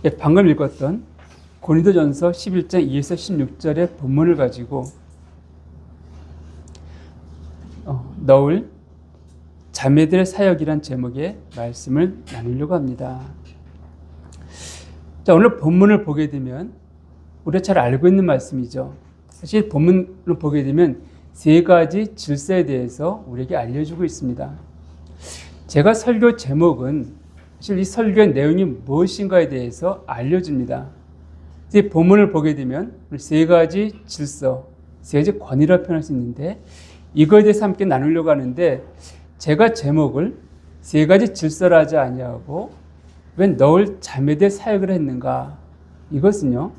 예, 방금 읽었던 고린도전서 11장 2에서 16절의 본문을 가지고 너울 자매들의 사역이란 제목의 말씀을 나누려고 합니다. 자, 오늘 본문을 보게 되면 우리가 잘 알고 있는 말씀이죠. 사실 본문을 보게 되면 세 가지 질서에 대해서 우리에게 알려주고 있습니다. 제가 설교 제목은 사실 이 설교의 내용이 무엇인가에 대해서 알려줍니다. 이 본문을 보게 되면 세 가지 질서, 세 가지 권위라고 표현할 수 있는데 이거에 대해서 함께 나누려고 하는데 제가 제목을 세 가지 질서라 하지 아니하고 왜 너울 자매들 사역을 했는가? 이것은요,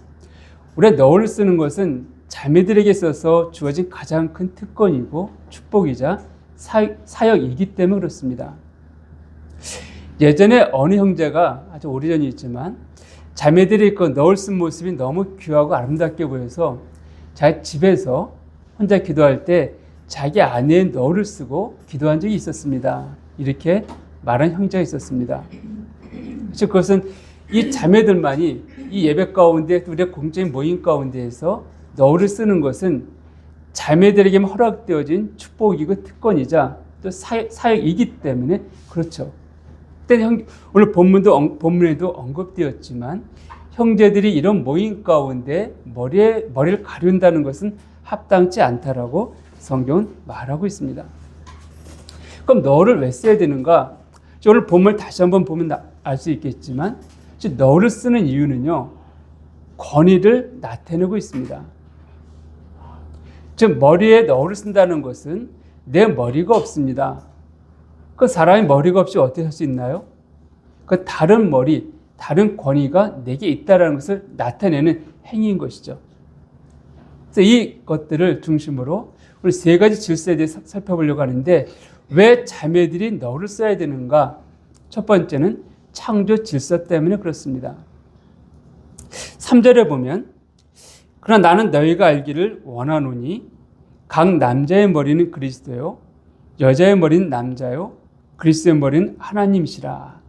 우리가 너울을 쓰는 것은 자매들에게 있어서 주어진 가장 큰 특권이고 축복이자 사역이기 때문에 그렇습니다. 예전에 어느 형제가 아주 오래전이 있지만 자매들이 그 너울 쓴 모습이 너무 귀하고 아름답게 보여서 자기 집에서 혼자 기도할 때 자기 아내의 너울을 쓰고 기도한 적이 있었습니다. 이렇게 말한 형제가 있었습니다. 즉 그것은 이 자매들만이 이 예배 가운데 우리의 공적인 모임 가운데에서 너울을 쓰는 것은 자매들에게만 허락되어진 축복이고 특권이자 또 사역이기 때문에 그렇죠. 오늘 본문에도 언급되었지만 형제들이 이런 모임 가운데 머리를 가른다는 것은 합당치 않다라고 성경은 말하고 있습니다. 그럼 너를 왜 써야 되는가? 오늘 본문을 다시 한번 보면 알 수 있겠지만 너를 쓰는 이유는요, 권위를 나타내고 있습니다. 즉 머리에 너를 쓴다는 것은 내 머리가 없습니다. 그 사람이 머리가 없이 어떻게 할 수 있나요? 그 다른 머리, 다른 권위가 내게 있다는 것을 나타내는 행위인 것이죠. 그래서 이것들을 중심으로 우리 세 가지 질서에 대해서 살펴보려고 하는데 왜 자매들이 너를 써야 되는가? 첫 번째는 창조 질서 때문에 그렇습니다. 3절에 보면 그러나 나는 너희가 알기를 원하노니 각 남자의 머리는 그리스도요 여자의 머리는 남자요 그리스도의 머리는 하나님이시라.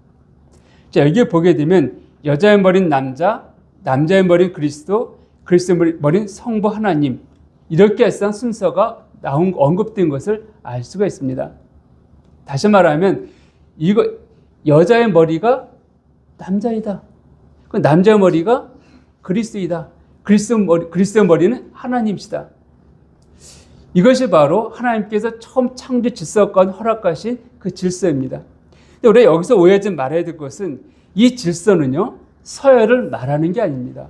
자, 여기에 보게 되면 여자의 머리는 남자, 남자의 머리는 그리스도, 그리스도의 머리는 성부 하나님, 이렇게 해서 순서가 언급된 것을 알 수가 있습니다. 다시 말하면 여자의 머리가 남자이다. 그 남자의 머리가 그리스도이다. 그리스도의 머리는 하나님이시다. 이것이 바로 하나님께서 처음 창조 질서 가운데 허락하신 그 질서입니다. 근데 우리가 여기서 오해하지 말아야 될 것은 이 질서는요, 서열을 말하는 게 아닙니다.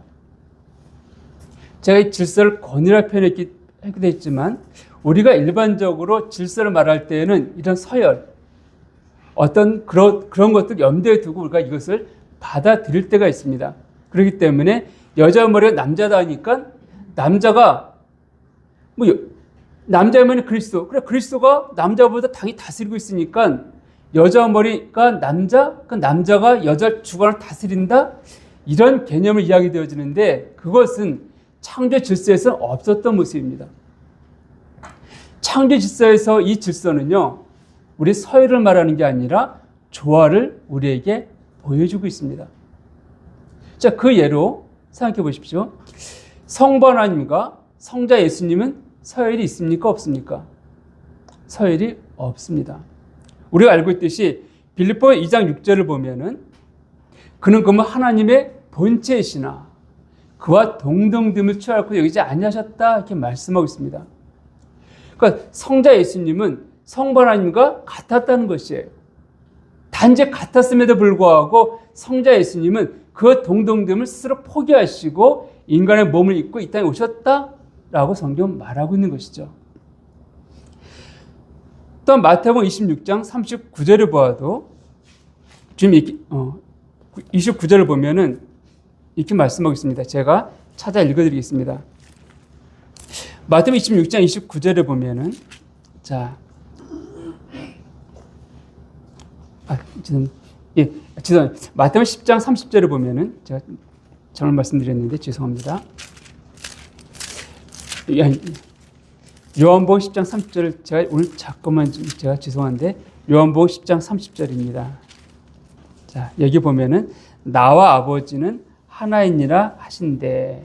제가 이 질서를 권위라 표현하기도 했지만 우리가 일반적으로 질서를 말할 때에는 이런 서열, 어떤 그런 것들 염두에 두고 우리가 이것을 받아들일 때가 있습니다. 그렇기 때문에 여자 머리가 남자다 하니까 남자가 남자의 머리는 그리스도. 그래, 그리스도가 남자보다 당연히 다스리고 있으니까 여자 머리가 남자, 그 남자가 여자 주관을 다스린다? 이런 개념을 이야기되어지는데 그것은 창조 질서에서 없었던 모습입니다. 창조 질서에서 이 질서는요, 우리 서열을 말하는 게 아니라 조화를 우리에게 보여주고 있습니다. 자, 그 예로 생각해 보십시오. 성부 하나님과 성자 예수님은 서열이 있습니까? 없습니까? 서열이 없습니다. 우리가 알고 있듯이 빌립보 2장 6절을 보면은 그는 그러면 하나님의 본체이시나 그와 동등됨을 취하고 여기지 아니하셨다 이렇게 말씀하고 있습니다. 그러니까 성자 예수님은 성부 하나님과 같았다는 것이에요. 단지 같았음에도 불구하고 성자 예수님은 그 동등됨을 스스로 포기하시고 인간의 몸을 입고 이 땅에 오셨다라고 성경은 말하고 있는 것이죠. 또 마태복음 26장 39절을 보아도 지금 29절을 보면은 이렇게 말씀하고 있습니다. 제가 찾아 읽어드리겠습니다. 마태복음 26장 29절을 보면은 마태복음 10장 30절을 보면은 제가 잘못 말씀드렸는데 죄송합니다. 요한복음 10장 30절을 제가 오늘 잠깐만 제가 죄송한데 요한복음 10장 30절입니다. 자, 여기 보면은 나와 아버지는 하나이니라 하신대.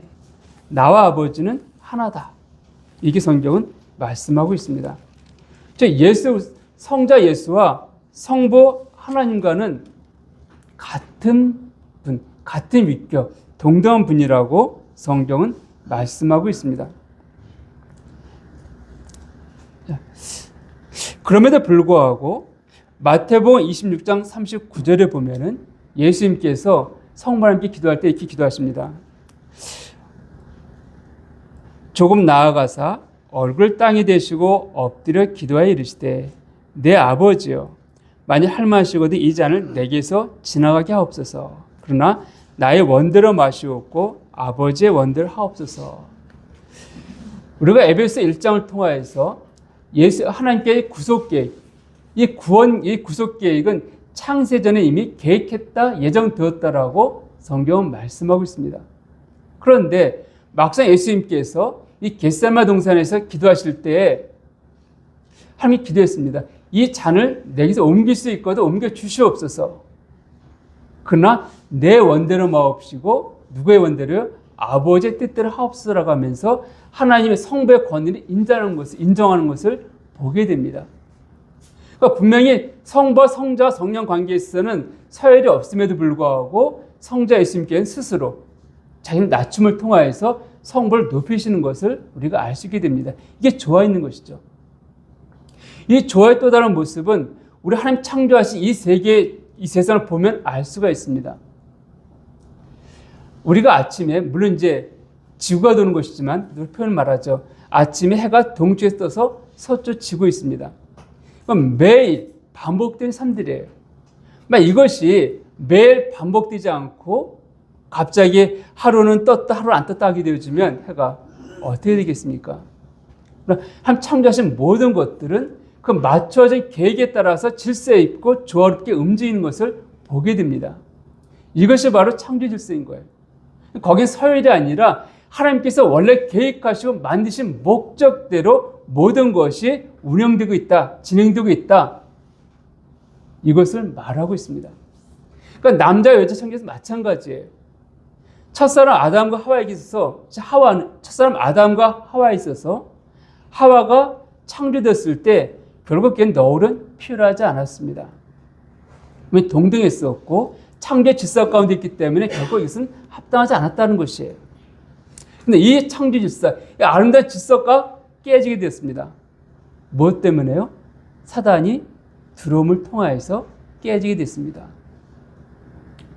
나와 아버지는 하나다. 이게 성경은 말씀하고 있습니다. 성자 예수와 성부 하나님과는 같은 분, 같은 위격, 동등한 분이라고 성경은 말씀하고 있습니다. 그럼에도 불구하고 마태복음 26장 39절에 보면은 예수님께서 성부 하나님께 기도할 때 이렇게 기도하십니다. 조금 나아가사 얼굴 땅에 대시고 엎드려 기도하여 이르시되 내 아버지여 만일 할만하시거든 이 잔을 내게서 지나가게 하옵소서. 그러나 나의 원대로 마시옵고 아버지의 원대로 하옵소서. 우리가 에베소 1장을 통하여서 하나님께의 구속계획, 이 구속계획은 창세전에 이미 계획했다, 예정되었다라고 성경은 말씀하고 있습니다. 그런데 막상 예수님께서 이 겟세마네 동산에서 기도하실 때에 하나님이 기도했습니다. 이 잔을 내게서 옮길 수 있거든 옮겨 주시옵소서. 그러나 내 원대로 마옵시고 누구의 원대로요? 아버지의 뜻대로 하옵소서라고 하면서 하나님의 성부의 권위를 인정하는 것을 보게 됩니다. 그러니까 분명히 성부와 성자, 성령 관계에 있어서는 서열이 없음에도 불구하고 성자 예수님께서는 스스로 자기는 낮춤을 통하여서 성부를 높이시는 것을 우리가 알 수 있게 됩니다. 이게 좋아 있는 것이죠. 이 좋아의 또 다른 모습은 우리 하나님 창조하신 이 세계, 이 세상을 보면 알 수가 있습니다. 우리가 아침에 물론 이제 지구가 도는 것이지만 표현을 말하죠. 아침에 해가 동쪽에 떠서 서쪽 지고 있습니다. 그럼 매일 반복된 삶들이에요. 이것이 매일 반복되지 않고 갑자기 하루는 떴다 하루는 안 떴다 하게 되어지면 해가 어떻게 되겠습니까? 하나님 창조하신 모든 것들은 그 맞춰진 계획에 따라서 질서에 있고 조화롭게 움직이는 것을 보게 됩니다. 이것이 바로 창조 질서인 거예요. 거긴 서열이 아니라 하나님께서 원래 계획하시고 만드신 목적대로 모든 것이 운영되고 있다, 진행되고 있다. 이것을 말하고 있습니다. 그러니까 남자 여자 관계에서 마찬가지예요. 첫사람 아담과 하와에게 있어서 첫사람 아담과 하와에 있어서 하와가 창조됐을 때 결국 걔는 너울은 필요하지 않았습니다. 동등했었고 창조의 질서 가운데 있기 때문에 결국 이것은 합당하지 않았다는 것이에요. 근데 이 창조 질서, 이 아름다운 질서가 깨지게 되었습니다. 무엇 때문에요? 사단이 들어옴을 통하여서 깨지게 됐습니다.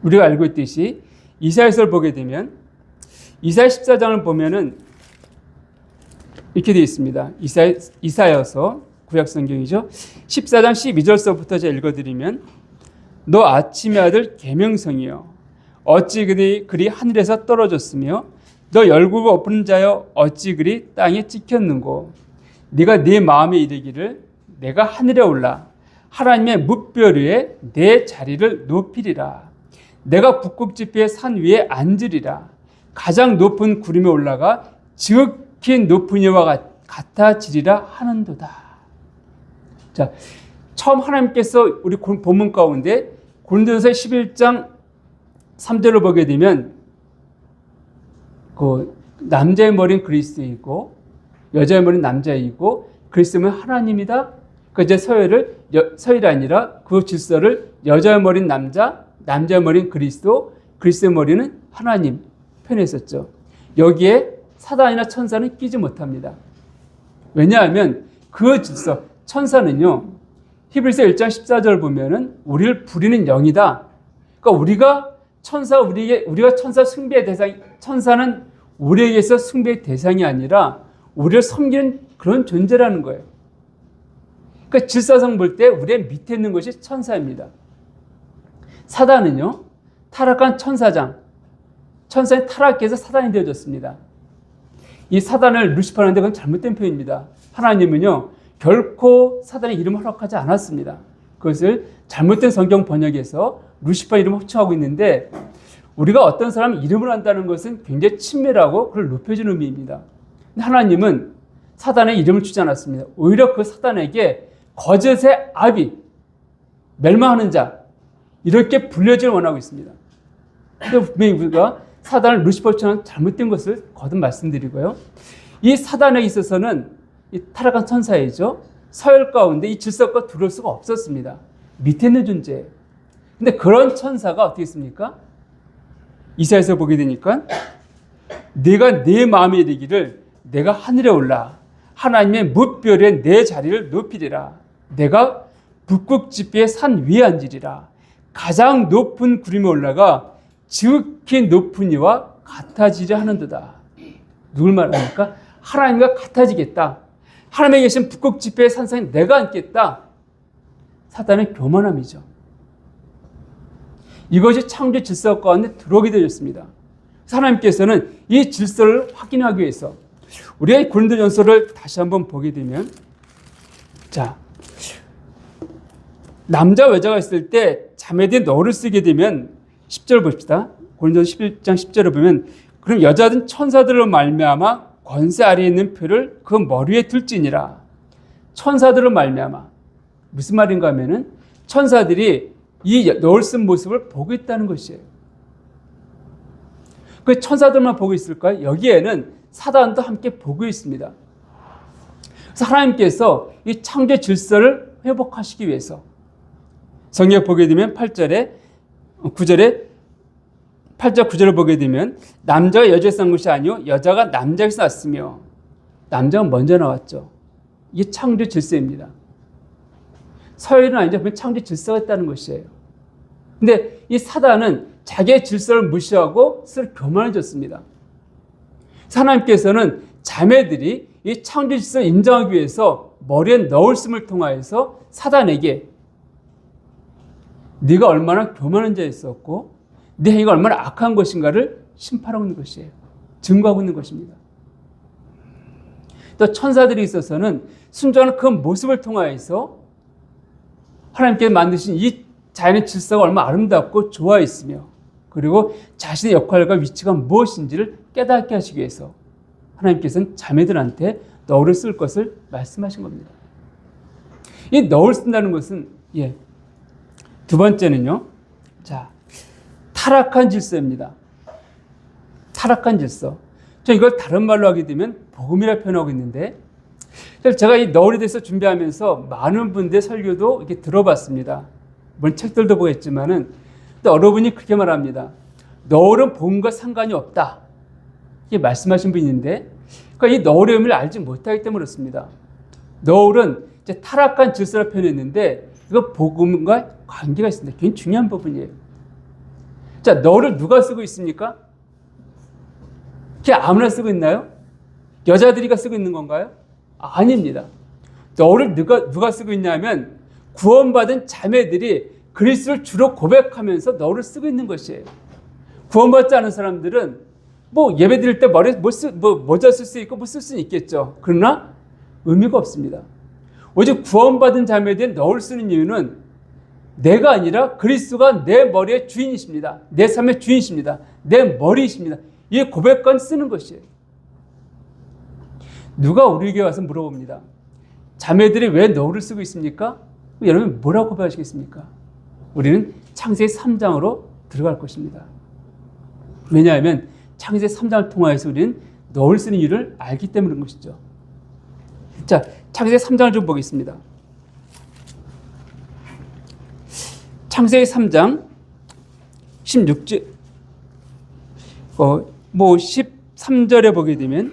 우리가 알고 있듯이 이사야서를 보게 되면 이사야 14장을 보면은 이렇게 되어 있습니다. 이사야서 구약 성경이죠. 14장 12절서부터 제가 읽어드리면 너 아침의 아들 계명성이여 어찌 그리 하늘에서 떨어졌으며 너 열국을 엎은 자여 어찌 그리 땅에 찍혔는고 네가 네 마음에 이르기를 내가 하늘에 올라 하나님의 뭇별 위에 내 자리를 높이리라. 내가 북극지폐의 산 위에 앉으리라. 가장 높은 구름에 올라가 지극히 높은 이와 같아지리라 하는도다. 자, 처음 하나님께서 우리 본문 가운데 고린도전서 11장 3절을 보게 되면 그 남자의 머리는 그리스도이고 여자의 머리는 남자이고 그리스도는 하나님이다. 그 이제 서열이 아니라 그 질서를 여자의 머리는 남자의 머리는 그리스도, 그리스도의 머리는 하나님 표현했었죠. 여기에 사단이나 천사는 끼지 못합니다. 왜냐하면 그 질서, 천사는요, 히브리서 1장 14절을 보면은 우리를 부리는 영이다. 그러니까 우리가 천사 숭배의 대상, 천사는 우리에게서 숭배의 대상이 아니라 우리를 섬기는 그런 존재라는 거예요. 그러니까 질서상 볼 때 우리의 밑에 있는 것이 천사입니다. 사단은요, 타락한 천사의 타락해서 사단이 되어졌습니다. 이 사단을 루시퍼라는데 그건 잘못된 표현입니다. 하나님은요, 결코 사단의 이름을 허락하지 않았습니다. 그것을 잘못된 성경 번역에서 루시퍼 이름을 호칭하고 있는데 우리가 어떤 사람 이름을 한다는 것은 굉장히 친밀하고 그걸 높여주는 의미입니다. 근데 하나님은 사단의 이름을 주지 않았습니다. 오히려 그 사단에게 거짓의 아비, 멸망하는 자 이렇게 불려지를 원하고 있습니다. 그런데 분명히 우리가 사단은 루시퍼처럼 잘못된 것을 거듭 말씀드리고요. 이 사단에 있어서는 이 타락한 천사이죠. 서열 가운데 이 질서가 들어올 수가 없었습니다. 밑에 있는 존재예요. 근데 그런 천사가 어떻게 했습니까? 이사야서 보게 되니까 내가 내 마음에 이르기를 내가 하늘에 올라 하나님의 무별에 내 자리를 높이리라. 내가 북극지폐의 산 위에 앉으리라. 가장 높은 구름에 올라가 지극히 높은 이와 같아지려 하는도다. 누굴 말합니까? 하나님과 같아지겠다. 하나님에 계신 북극지폐의 산상에 내가 앉겠다. 사단의 교만함이죠. 이것이 창조 질서 가운데 들어오게 되었습니다. 하나님께서는 이 질서를 확인하기 위해서 우리가 고린도전서를 다시 한번 보게 되면, 자, 남자와 여자가 있을 때 자매들이 너를 쓰게 되면 10절 봅시다. 고린도전서 11장 10절을 보면, 그럼 여자든 천사들로 말미암아 권세 아래에 있는 표를 그 머리에 둘지니라. 천사들로 말미암아 무슨 말인가 하면은 천사들이 이 너를 쓴 모습을 보고 있다는 것이에요. 그 천사들만 보고 있을까요? 여기에는 사단도 함께 보고 있습니다. 그래서 하나님께서 이 창조 질서를 회복하시기 위해서 성경 보게 되면 8절 9절을 보게 되면 남자가 여자에서 난 것이 아니요 여자가 남자에서 났으며, 남자가 먼저 나왔죠. 이게 창조 질서입니다. 서열은 아니죠. 그냥 창조 질서가 있다는 것이에요. 근데 이 사단은 자기의 질서를 무시하고 스스로 교만해졌습니다. 하나님께서는 자매들이 이 창조 질서를 인정하기 위해서 머리에 넣을 씀을 통하여서 사단에게 네가 얼마나 교만한 자였었고 네 행위가 얼마나 악한 것인가를 심판하고 있는 것이에요. 증거하고 있는 것입니다. 또 천사들이 있어서는 순종하는 그 모습을 통하여서 하나님께 만드신 이 자연의 질서가 얼마나 아름답고 좋아 있으며, 그리고 자신의 역할과 위치가 무엇인지를 깨닫게 하시기 위해서 하나님께서는 자매들한테 너울을 쓸 것을 말씀하신 겁니다. 이 너울 쓴다는 것은 두 번째는요. 자, 타락한 질서입니다. 타락한 질서. 저 이걸 다른 말로 하게 되면 복음이라 표현하고 있는데, 제가 이 너울에 대해서 준비하면서 많은 분들의 설교도 이렇게 들어봤습니다. 물론 책들도 보겠지만은 여러분이 그렇게 말합니다. 너울은 복음과 상관이 없다. 이렇게 말씀하신 분이 있는데, 그러니까 이 너울의 의미를 알지 못하기 때문에 그렇습니다. 너울은 이제 타락한 질서를 표현했는데 이거 복음과 관계가 있습니다. 굉장히 중요한 부분이에요. 자, 너울을 누가 쓰고 있습니까? 그냥 아무나 쓰고 있나요? 여자들이가 쓰고 있는 건가요? 아닙니다. 너울을 누가 쓰고 있냐면 구원받은 자매들이 그리스도를 주로 고백하면서 너울을 쓰고 있는 것이에요. 구원받지 않은 사람들은 뭐 예배 드릴 때 머리에 모자 쓸 수 있고 뭐 쓸 수는 있겠죠. 그러나 의미가 없습니다. 오직 구원받은 자매들이 너울 쓰는 이유는 내가 아니라 그리스도가 내 머리의 주인이십니다. 내 삶의 주인이십니다. 내 머리이십니다. 이 고백관 쓰는 것이에요. 누가 우리 교회 와서 물어봅니다. 자매들이 왜 너울을 쓰고 있습니까? 여러분 뭐라고 고백하시겠습니까? 우리는 창세기 3장으로 들어갈 것입니다. 왜냐하면 창세기 3장을 통하여서 우리는 너울 쓰는 이유를 알기 때문에 그런 것이죠. 자, 창세기 3장을 좀 보겠습니다. 창세기 3장 16절 13절에 보게 되면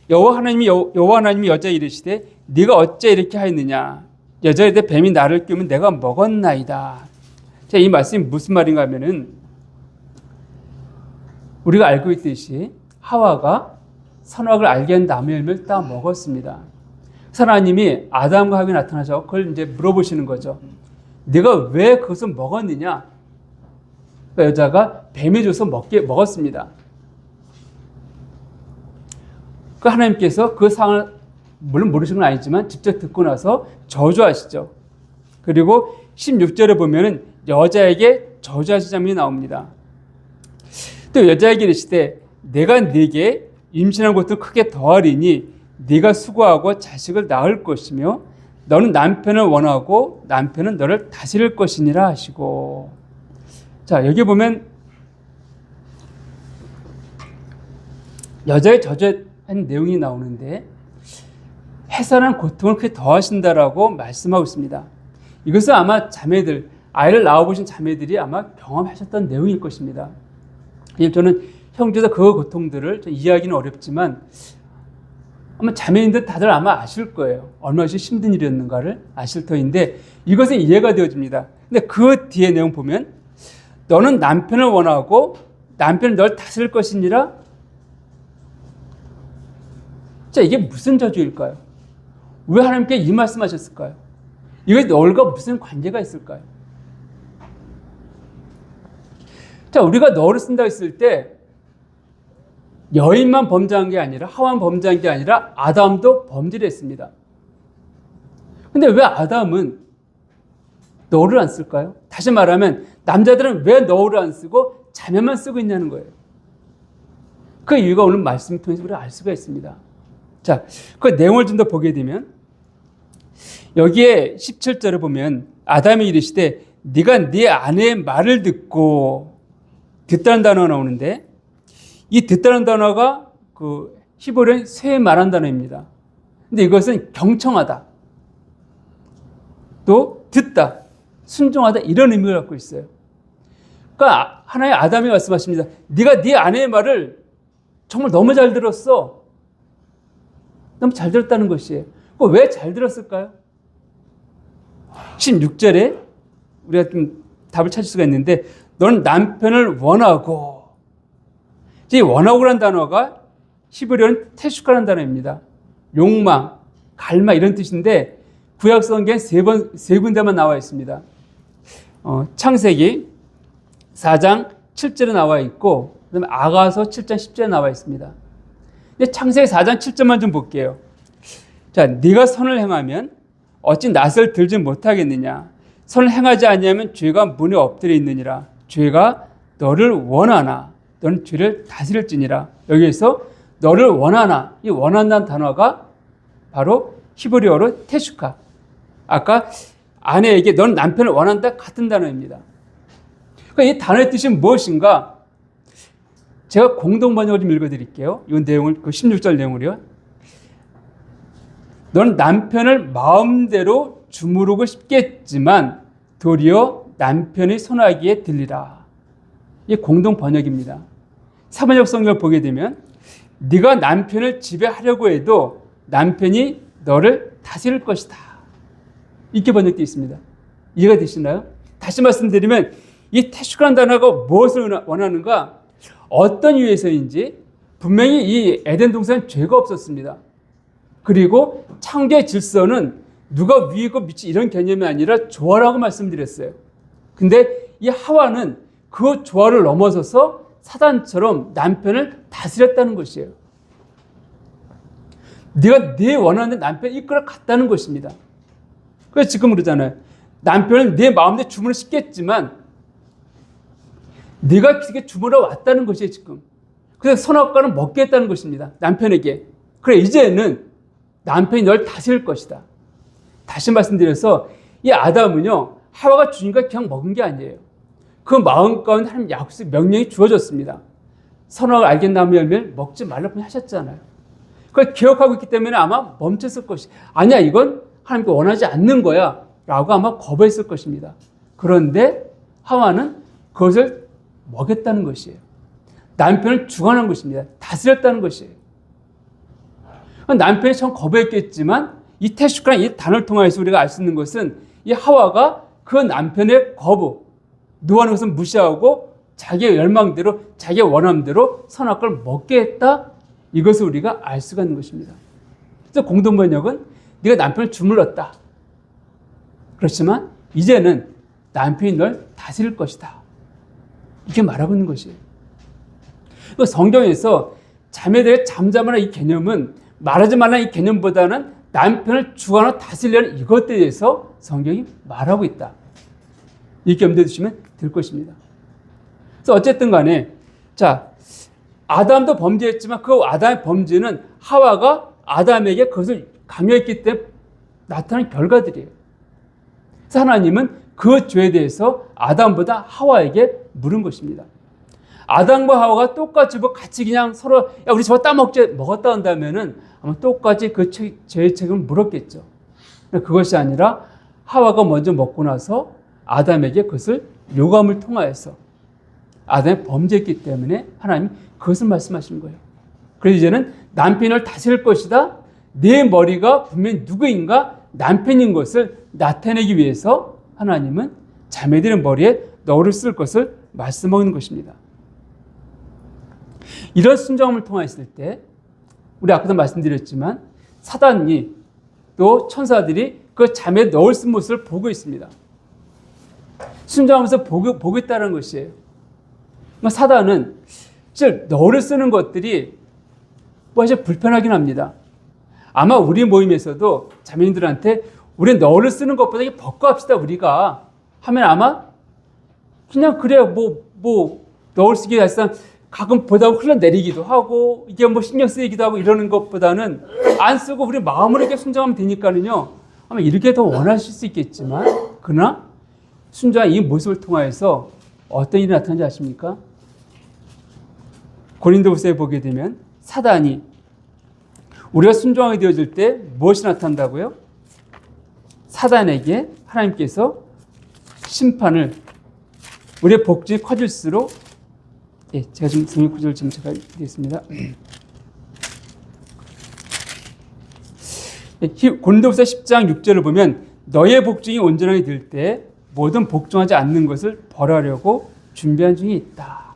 여호와 하나님이 여자에 이르시되 네가 어째 이렇게 하였느냐, 여자에 대해 뱀이 나를 끼우면 내가 먹었나이다. 자, 이 말씀이 무슨 말인가 하면은 우리가 알고 있듯이 하와가 선악을 알게 한 나무 열매를 따 먹었습니다. 하나님이 아담과 하와에게 나타나셔서 그걸 이제 물어보시는 거죠. 네가 왜 그것을 먹었느냐? 그러니까 여자가 뱀이 줘서 먹었습니다. 그 하나님께서 그 상황을 물론 모르시는 건 아니지만 직접 듣고 나서 저주하시죠. 그리고 16절에 보면은 여자에게 저주하신 장면이 나옵니다. 또 여자에게 이르시되 내가 네게 임신한 것도 크게 더하리니 네가 수고하고 자식을 낳을 것이며 너는 남편을 원하고 남편은 너를 다스릴 것이니라 하시고. 자, 여기 보면 여자의 저주한 내용이 나오는데 해산한 고통을 그렇게 더하신다라고 말씀하고 있습니다. 이것은 아마 자매들, 아이를 낳아보신 자매들이 아마 경험하셨던 내용일 것입니다. 저는 형제도 그 고통들을 이해하기는 어렵지만 아마 자매인들 다들 아마 아실 거예요. 얼마나 힘든 일이었는가를 아실 터인데 이것은 이해가 되어집니다. 근데 그 뒤에 내용 보면 너는 남편을 원하고 남편은 널 다스릴 것이니라. 자, 이게 무슨 저주일까요? 왜 하나님께 이 말씀하셨을까요? 이게 너울과 무슨 관계가 있을까요? 자, 우리가 너를 쓴다 했을 때 여인만 범죄한 게 아니라 하와만 범죄한 게 아니라 아담도 범죄를 했습니다. 근데 왜 아담은 너를 안 쓸까요? 다시 말하면 남자들은 왜 너를 안 쓰고 자매만 쓰고 있냐는 거예요. 그 이유가 오늘 말씀을 통해서 우리가 알 수가 있습니다. 자, 그 내용을 좀 더 보게 되면 여기에 17절에 보면 아담이 이르시되 네가 네 아내의 말을 듣다는 단어가 나오는데 이 듣다는 단어가 그 히브리어의 쇠 말한 단어입니다. 근데 이것은 경청하다, 또 듣다, 순종하다 이런 의미를 갖고 있어요. 그러니까 하나의 아담이 말씀하십니다. 네가 네 아내의 말을 정말 너무 잘 들었어. 너무 잘 들었다는 것이에요. 왜 잘 들었을까요? 16절에 우리가 좀 답을 찾을 수가 있는데 너는 남편을 원하고, 이 원하고라는 단어가 히브리어는 테슈카라는 단어입니다. 욕망, 갈망 이런 뜻인데 구약 성경에 세 군데만 나와 있습니다. 창세기 4장 7절에 나와 있고 그다음에 아가서 7장 10절에 나와 있습니다. 창세기 4장 7절만 좀 볼게요. 자, 네가 선을 행하면 어찌 낯을 들지 못하겠느냐. 선을 행하지 아니하면 죄가 문에 엎드려 있느니라. 죄가 너를 원하나 너는 죄를 다스릴지니라. 여기에서 너를 원하나, 이 원한다는 단어가 바로 히브리어로 테슈카. 아까 아내에게 넌 남편을 원한다 같은 단어입니다. 그러니까 이 단어의 뜻이 무엇인가? 제가 공동 번역을 좀 읽어드릴게요. 이 내용을, 그 16절 내용을요. 넌 남편을 마음대로 주무르고 싶겠지만 도리어 남편이 선하기에 들리라. 이게 공동 번역입니다. 사번역 성경을 보게 되면 네가 남편을 지배하려고 해도 남편이 너를 다스릴 것이다. 이렇게 번역되어 있습니다. 이해가 되시나요? 다시 말씀드리면 이 테슈크라는 단어가 무엇을 원하는가? 어떤 이유에서인지 분명히 이 에덴 동산에 죄가 없었습니다. 그리고 창조의 질서는 누가 위고 밑이 이런 개념이 아니라 조화라고 말씀드렸어요. 근데 이 하와는 그 조화를 넘어서서 사단처럼 남편을 다스렸다는 것이에요. 네가 네 원하는 남편을 이끌어 갔다는 것입니다. 그래서 지금 그러잖아요. 남편은 네 마음대로 주문을 시켰지만 네가 그렇게 주문해 왔다는 것이에요, 지금. 그래서 선악과는 먹게 했다는 것입니다. 남편에게. 그래, 이제는 남편이 널 다스릴 것이다. 다시 말씀드려서 이 아담은요, 하와가 주니까 그냥 먹은 게 아니에요. 그 마음 가운데 하나님 약속, 명령이 주어졌습니다. 선악을 알게 나무 열매를 먹지 말라고 하셨잖아요. 그걸 기억하고 있기 때문에 아마 멈췄을 것이. 아니야, 이건 하나님께 원하지 않는 거야 라고 아마 거부했을 것입니다. 그런데 하와는 그것을 먹였다는 것이에요. 남편을 주관한 것입니다. 다스렸다는 것이에요. 남편이 처음 거부했겠지만 이 테슈크라는 이 단어를 통해서 우리가 알 수 있는 것은 이 하와가 그 남편의 거부, 노하는 것을 무시하고 자기의 열망대로, 자기의 원함대로 선악과를 먹게 했다. 이것을 우리가 알 수가 있는 것입니다. 그래서 공동번역은 네가 남편을 주물렀다. 그렇지만 이제는 남편이 널 다스릴 것이다. 이렇게 말하고 있는 것이에요. 성경에서 자매들의 잠잠하는 이 개념은 말하지 말라는 이 개념보다는 남편을 주관하고 다스리려는 이것에 대해서 성경이 말하고 있다. 이렇게 염두에 두시면 될 것입니다. 그래서 어쨌든 간에 자, 아담도 범죄했지만 그 아담의 범죄는 하와가 아담에게 그것을 강요했기 때문에 나타난 결과들이에요. 그래서 하나님은 그 죄에 대해서 아담보다 하와에게 물은 것입니다. 아담과 하와가 똑같이 뭐 같이 그냥 서로 야 우리 저거 따먹자 먹었다 한다면은 아마 똑같이 그 죄의 책임을 물었겠죠. 그것이 아니라 하와가 먼저 먹고 나서 아담에게 그것을 요감을 통하여서 아담이 범죄했기 때문에 하나님이 그것을 말씀하시는 거예요. 그래서 이제는 남편을 다스릴 것이다. 내 머리가 분명히 누구인가 남편인 것을 나타내기 위해서 하나님은 자매들의 머리에 너를 쓸 것을 말씀하는 것입니다. 이런 순종함을 통하였을 때 우리 아까도 말씀드렸지만 사단이 또 천사들이 그 자매에 넣을 쓴 모습을 보고 있습니다. 순종하면서 보고 있다는 것이에요. 사단은 즉 너를 쓰는 것들이 사실 불편하긴 합니다. 아마 우리 모임에서도 자매님들한테 우리 너를 쓰는 것보다 벗고합시다 우리가 하면 아마 그냥 그래요. 뭐 너를 쓰기 위해서 가끔 보다 흘러내리기도 하고 이게 뭐 신경 쓰이기도 하고 이러는 것보다는 안 쓰고 우리 마음으로 이렇게 순종하면 되니까는요. 아마 이렇게 더 원하실 수 있겠지만 그러나 순종한 이 모습을 통하여서 어떤 일이 나타나는지 아십니까? 고린도후서에 보게 되면 사단이 우리가 순종하게 되어질 때 무엇이 나타난다고요? 사단에게 하나님께서 심판을 우리의 복종이 커질수록 제가 지금 성경 구절을 지금 제가 드리겠습니다. 고린도후서 10장 6절을 보면 너의 복종이 온전하게 될 때 모든 복종하지 않는 것을 벌하려고 준비한 중이 있다.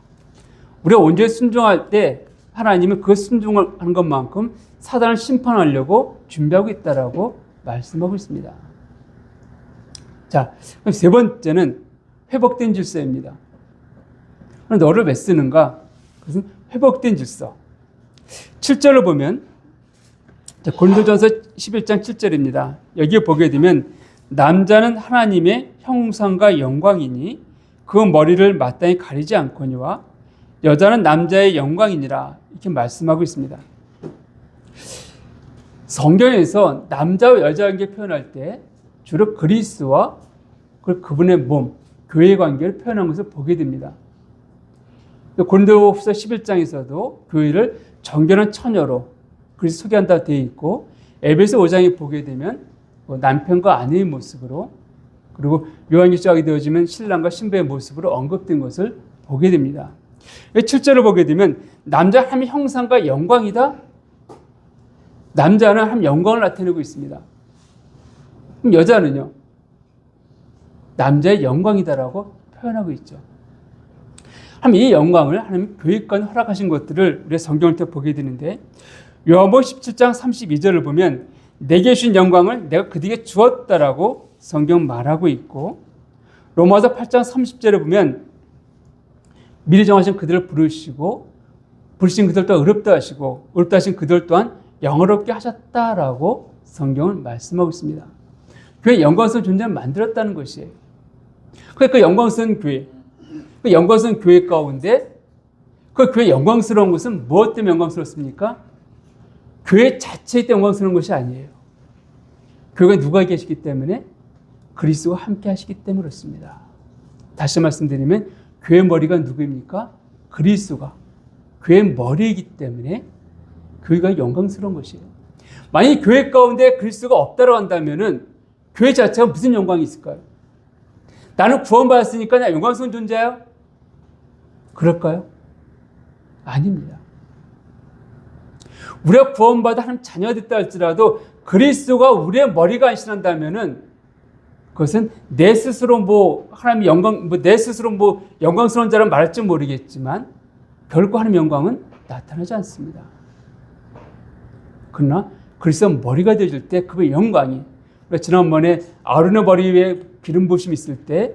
우리가 온전히 순종할 때 하나님은 그 순종을 하는 것만큼 사단을 심판하려고 준비하고 있다라고 말씀하고 있습니다. 자, 그럼 세 번째는 회복된 질서입니다. 너를 왜 쓰는가? 그것은 회복된 질서. 7절을 보면 고린도전서 11장 7절입니다. 여기에 보게 되면 남자는 하나님의 형상과 영광이니 그 머리를 마땅히 가리지 않거니와 여자는 남자의 영광이니라 이렇게 말씀하고 있습니다. 성경에서 남자와 여자 관계 표현할 때 주로 그리스도와 그분의 몸, 교회의 관계를 표현한 것을 보게 됩니다. 고린도후서 11장에서도 교회를 정결한 처녀로 그리스도 소개한다 되어 있고 에베소 5장에 보게 되면 남편과 아내의 모습으로 그리고 요한일서하게 되어지면 신랑과 신부의 모습으로 언급된 것을 보게 됩니다. 7절을 보게 되면 남자 하나님의 형상과 영광이다. 남자는 하나님의 영광을 나타내고 있습니다. 그럼 여자는요? 남자의 영광이다라고 표현하고 있죠. 하나님 이 영광을 하나님 교회까지 허락하신 것들을 우리가 성경을 통해 보게 되는데 요한복음 17장 32절을 보면 내게 주신 영광을 내가 그들에게 주었다라고 성경 말하고 있고 로마서 8장 30절에 보면 미리 정하신 그들을 부르시고 부르신 그들 또한 의롭다 하시고 의롭다 하신 그들 또한 영어롭게 하셨다라고 성경은 말씀하고 있습니다. 교회 영광스러운 존재를 만들었다는 것이에요. 그러니까 그 영광스러운 교회, 그 영광스러운 교회 가운데 그 교회 영광스러운 것은 무엇 때문에 영광스럽습니까? 교회 자체에 영광스러운 것이 아니에요. 교회가 누가 계시기 때문에 그리스도와 함께 하시기 때문에 그렇습니다. 다시 말씀드리면 교회 머리가 누구입니까? 그리스도가 교회 머리이기 때문에 교회가 영광스러운 것이에요. 만약 교회 가운데 그리스도가 없다고 한다면은 교회 자체가 무슨 영광이 있을까요? 나는 구원받았으니까 나 영광스러운 존재야? 그럴까요? 아닙니다. 우리가 구원받아 하나님 자녀가 됐다 할지라도 그리스도가 우리의 머리가 아니시란다면은 그것은 내 스스로 하나님 영광, 내 스스로 영광스러운 자라 말할지 모르겠지만 결코 하나님 영광은 나타나지 않습니다. 그러나 그리스도 머리가 되어질 때 그의 영광이 지난번에 아론의 머리 위에 기름 부으심이 있을 때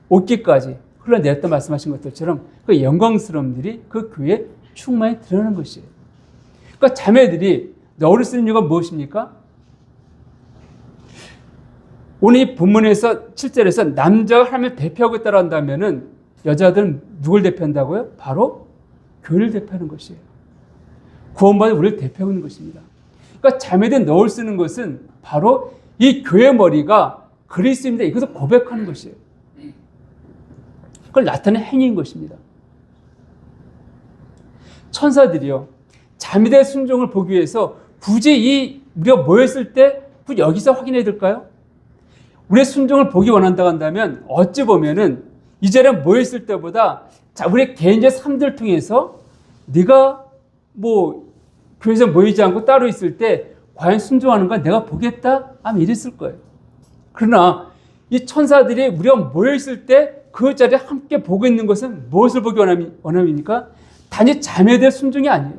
옷깃까지 흘러내렸다 말씀하신 것들처럼 그 영광스러움들이 그 교회에 충만히 드러나는 것이에요. 그러니까 자매들이 너를 쓰는 이유가 무엇입니까? 오늘 이 본문에서 7절에서 남자가 하나님을 대표하고 있다고 한다면 여자들은 누굴 대표한다고요? 바로 교회를 대표하는 것이에요. 구원받은 우리를 대표하고 있는 것입니다. 그러니까 자매들 너를 쓰는 것은 바로 이 교회 머리가 그리스도입니다. 이것을 고백하는 것이에요. 그걸 나타내는 행위인 것입니다. 천사들이요, 자매들의 순종을 보기 위해서 굳이 우리가 모였을 때 굳이 여기서 확인해야 될까요? 우리의 순종을 보기 원한다고 한다면 어찌 보면은 이 자리에 모였을 때보다 우리의 개인적 삶들 통해서 네가 교회에서 모이지 않고 따로 있을 때 과연 순종하는가 내가 보겠다? 아마 이랬을 거예요. 그러나 이 천사들이 우리가 모여있을 때 그 자리에 함께 보고 있는 것은 무엇을 보기 원함입니까? 단지 자매들의 순종이 아니에요.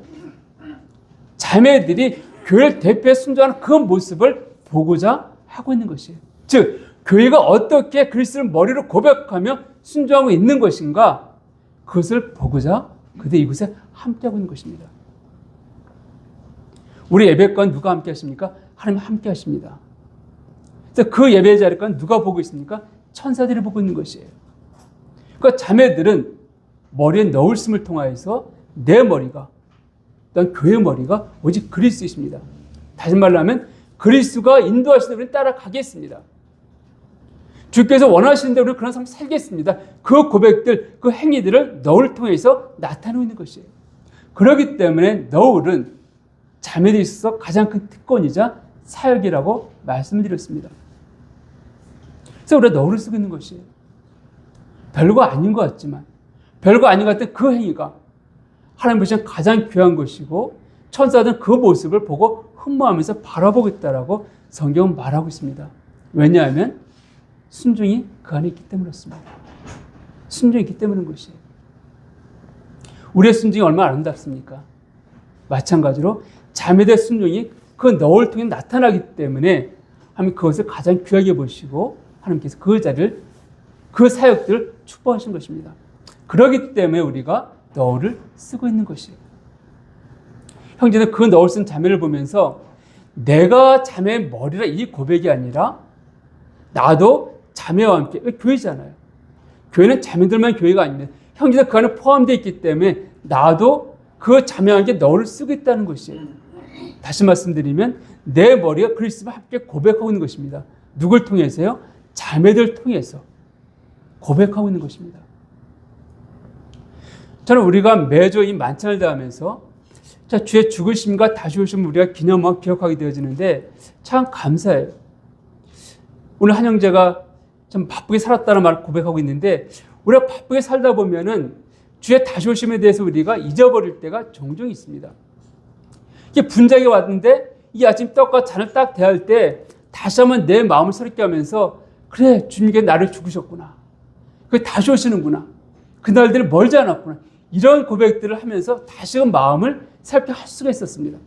자매들이 교회를 대표해 순종하는 그 모습을 보고자 하고 있는 것이에요. 즉, 교회가 어떻게 그리스도를 머리로 고백하며 순종하고 있는 것인가, 그것을 보고자 그들 이곳에 함께하고 있는 것입니다. 우리 예배관 누가 함께 하십니까? 하나님 함께 하십니다. 그래서 그 예배 자리관 누가 보고 있습니까? 천사들이 보고 있는 것이에요. 그러니까 자매들은 머리에 넣을 심을 통하여서 내 머리가, 또한 교회 머리가 오직 그리스도이십니다. 다시 말로 하면 그리스도가 인도하시는 우리는 따라가겠습니다. 주께서 원하시는 대로 우리는 그런 삶을 살겠습니다. 그 고백들, 그 행위들을 너울 통해서 나타내고 있는 것이에요. 그렇기 때문에 너울은 자매들이 있어서 가장 큰 특권이자 사역이라고 말씀드렸습니다. 그래서 우리가 너울을 쓰고 있는 것이에요. 별거 아닌 것 같지만, 별거 아닌 것 같은 그 행위가 하나님 보시는 가장 귀한 것이고, 천사들은 그 모습을 보고 흠모하면서 바라보겠다라고 성경은 말하고 있습니다. 왜냐하면 순종이 그 안에 있기 때문이었습니다. 순종이 있기 때문인 것이에요. 우리의 순종이 얼마나 아름답습니까? 마찬가지로 자매들의 순종이 그 너울 통해 나타나기 때문에 하나님 그것을 가장 귀하게 보시고 하나님께서 그 자리를, 그 사역들을 축복하신 것입니다. 그렇기 때문에 우리가 너울을 쓰고 있는 것이에요. 형제는 그 너울 쓴 자매를 보면서 내가 자매의 머리라 이 고백이 아니라 나도 자매와 함께, 교회잖아요. 교회는 자매들만 교회가 아닙니다. 형제들 그 안에 포함되어 있기 때문에 나도 그 자매와 함께 너울을 쓰고 있다는 것이에요. 다시 말씀드리면 내 머리가 그리스도와 함께 고백하고 있는 것입니다. 누굴 통해서요? 자매들 통해서 고백하고 있는 것입니다. 저는 우리가 매주 이 만찬을 다하면서 주의 죽으심과 다시 오심을 우리가 기념하고 기억하게 되어지는데 참 감사해요. 오늘 한 형제가 좀 바쁘게 살았다는 말을 고백하고 있는데, 우리가 바쁘게 살다 보면은 주의 다시 오심에 대해서 우리가 잊어버릴 때가 종종 있습니다. 이게 분장이 왔는데 이 아침 떡과 잔을 딱 대할 때 다시 한번 내 마음을 새롭게 하면서, 그래, 주님께 나를 죽으셨구나. 그게 다시 오시는구나. 그날들이 멀지 않았구나. 이런 고백들을 하면서 다시금 마음을 새롭게 할 수가 있었습니다.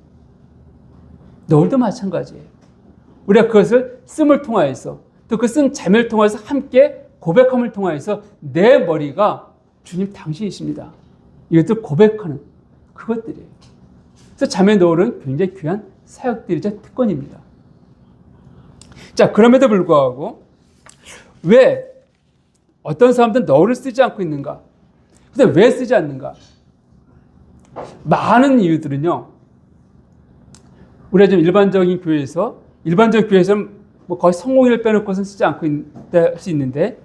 너울도 마찬가지예요. 우리가 그것을 씀을 통하여서, 또 그 쓴 자매를 통해서 함께 고백함을 통하여서 내 머리가 주님 당신이십니다. 이것들 고백하는 그것들이에요. 그래서 자매 너울은 굉장히 귀한 사역들이자 특권입니다. 자, 그럼에도 불구하고 왜 어떤 사람들은 너울을 쓰지 않고 있는가? 근데 왜 쓰지 않는가? 많은 이유들은요, 우리가 좀 일반적인 교회에서는 거의 성공회를 빼놓고선 쓰지 않고 할 수 있는데,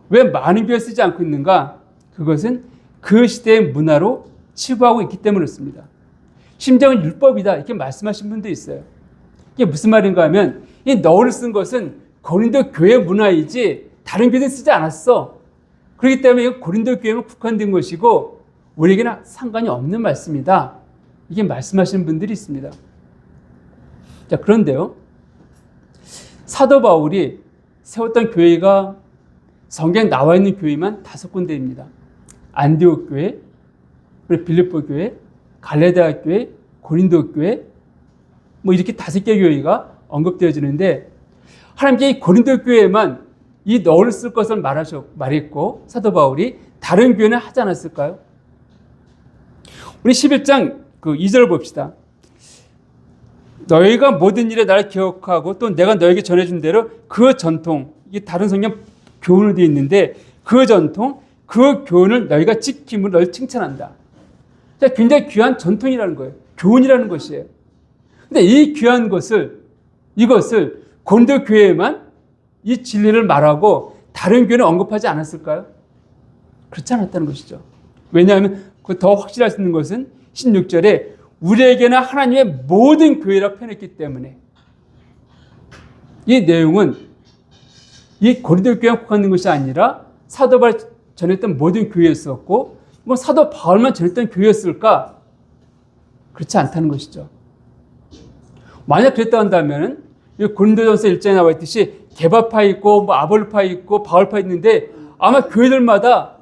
왜 많은 교회에 쓰지 않고 있는가? 그것은 그 시대의 문화로 치부하고 있기 때문이었습니다. 심지어는 율법이다 이렇게 말씀하신 분도 있어요. 이게 무슨 말인가 하면, 이 너울을 쓴 것은 고린도 교회 문화이지 다른 교회는 쓰지 않았어. 그렇기 때문에 이거 고린도 교회만 국한된 것이고 우리에게는 상관이 없는 말씀이다. 이게 말씀하시는 분들이 있습니다. 자, 그런데요, 사도 바울이 세웠던 교회가 성경에 나와 있는 교회만 5군데입니다. 안디옥 교회, 그리고 빌립보 교회, 갈라디아 교회, 고린도 교회, 이렇게 5개 교회가 언급되어지는데, 하나님께 이 고린도 교회에만 이 너울을 쓸 것을 말했고 사도 바울이 다른 교회는 하지 않았을까요? 우리 11장 2절 봅시다. 너희가 모든 일에 나를 기억하고 또 내가 너에게 전해준 대로 그 전통, 이게 다른 성경 교훈으로 되어 있는데, 그 전통, 그 교훈을 너희가 지킴으로 너희를 칭찬한다. 굉장히 귀한 전통이라는 거예요. 교훈이라는 것이에요. 근데 이 귀한 이것을 고린도 교회에만 이 진리를 말하고 다른 교회는 언급하지 않았을까요? 그렇지 않았다는 것이죠. 왜냐하면 더 확실할 수 있는 것은 16절에 우리에게는 하나님의 모든 교회라 표현했기 때문에 이 내용은 이 고린도 교회에 국한된 것이 아니라 사도 바울이 전했던 모든 교회였었고 뭐 사도 바울만 전했던 교회였을까? 그렇지 않다는 것이죠. 만약 그랬다 한다면 고린도전서 1장에 나와 있듯이 게바파 있고 뭐 아볼파 있고 바울파 있는데 아마 교회들마다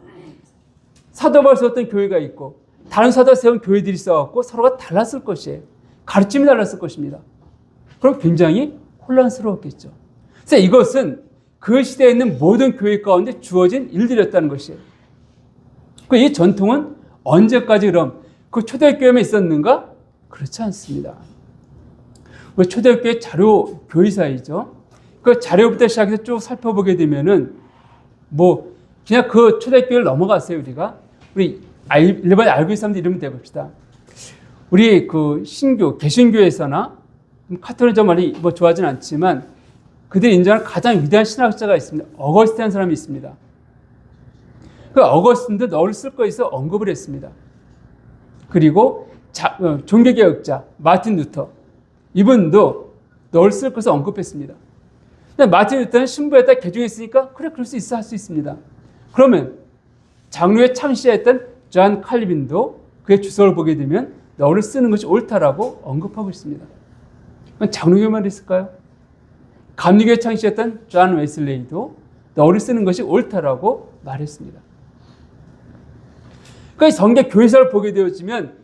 사도 바울 세웠던 교회가 있고 다른 사도가 세운 교회들이 있어갖고 서로가 달랐을 것이에요. 가르침이 달랐을 것입니다. 그럼 굉장히 혼란스러웠겠죠. 그래서 이것은 그 시대에 있는 모든 교회 가운데 주어진 일들이었다는 것이에요. 이 전통은 언제까지 그럼 그 초대교회만 있었는가? 그렇지 않습니다. 초대교회 자료 교의사이죠. 그 자료부터 시작해서 쭉 살펴보게 되면은 뭐 그냥 그 초대교회를 넘어갔어요. 우리 일반 알고 있는 사람들 이름을 대봅시다. 우리 그 신교 개신교에서나 카톨릭 말이 뭐 좋아하진 않지만 그들이 인정하는 가장 위대한 신학자가 있습니다. 어거스틴이라는 사람이 있습니다. 그 어거스틴도 너를 쓸 거에서 언급을 했습니다. 그리고 종교개혁자 마틴 루터 이분도 너를 쓸 것을 언급했습니다. 근데 마틴 루터는 신부에다 개종했으니까 그래 그럴 수 있어 할 수 있습니다. 그러면 장로의 창시자였던 존 칼빈도 그의 주석을 보게 되면 너를 쓰는 것이 옳다라고 언급하고 있습니다. 장로교만 있을까요? 감리교의 창시였던 존 웨슬레이도 너를 쓰는 것이 옳다라고 말했습니다. 그러니까 성경 교회사를 보게 되어지면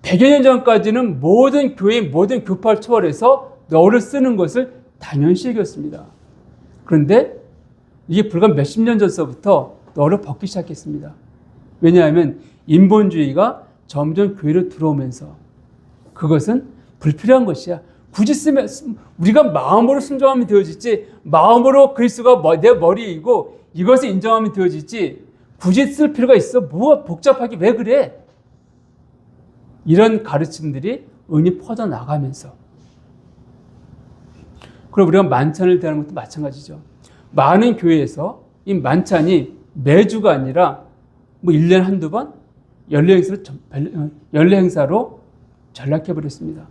100여 년 전까지는 모든 교회, 모든 교파를 초월해서 너를 쓰는 것을 당연시 여겼습니다. 그런데 이게 불과 몇십 년 전서부터 너를 벗기 시작했습니다. 왜냐하면 인본주의가 점점 교회로 들어오면서 그것은 불필요한 것이야. 굳이 쓰면 우리가 마음으로 순종하면 되어지지 마음으로 그리스도가 내 머리이고 이것을 인정하면 되어지지 굳이 쓸 필요가 있어? 뭐가 복잡하게 왜 그래? 이런 가르침들이 은히 퍼져나가면서 그리고 우리가 만찬을 대하는 것도 마찬가지죠. 많은 교회에서 이 만찬이 매주가 아니라 뭐 1년에 한두 번 연례 행사로 전락해버렸습니다.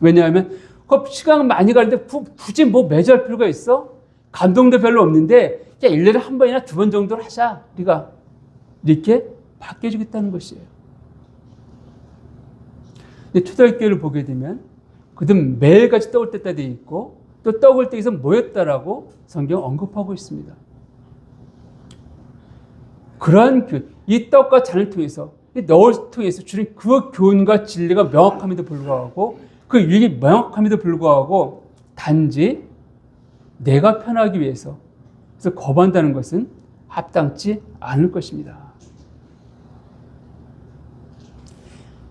왜냐하면 그 시간 많이 가는데 굳이 뭐 매주 할 필요가 있어? 감동도 별로 없는데 그냥 1년에 한 번이나 두 번 정도를 하자. 우리가 이렇게 바뀌어주겠다는 것이에요. 근데 초대교회를 보게 되면 그들은 매일같이 떡을 뗐다 되어 있고 또 떡을 떼서 모였다라고 성경 언급하고 있습니다. 그러한 이 떡과 잔을 통해서 이 너를 통해서 주는 그 교훈과 진리가 명확함에도 불구하고 그 유익이 명확함에도 불구하고 단지 내가 편하기 위해서 그래서 거부한다는 것은 합당치 않을 것입니다.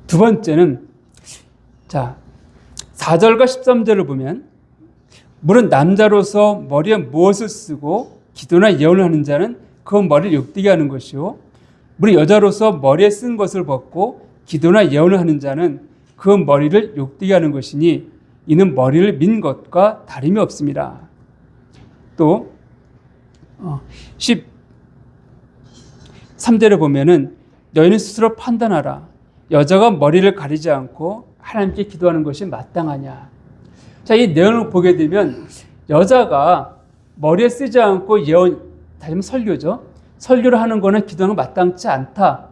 두 번째는 4절과 13절을 보면 물은 남자로서 머리에 무엇을 쓰고 기도나 예언을 하는 자는 그 머리를 욕되게 하는 것이요 물이 여자로서 머리에 쓴 것을 벗고 기도나 예언을 하는 자는 그 머리를 욕되게 하는 것이니 이는 머리를 민 것과 다름이 없습니다. 또 13절에 보면은 너희는 스스로 판단하라. 여자가 머리를 가리지 않고 하나님께 기도하는 것이 마땅하냐. 자, 이 내용을 보게 되면 여자가 머리에 쓰지 않고 예언, 다시 말하면 설교죠. 설교를 하는 거는 기도하는 거 마땅치 않다.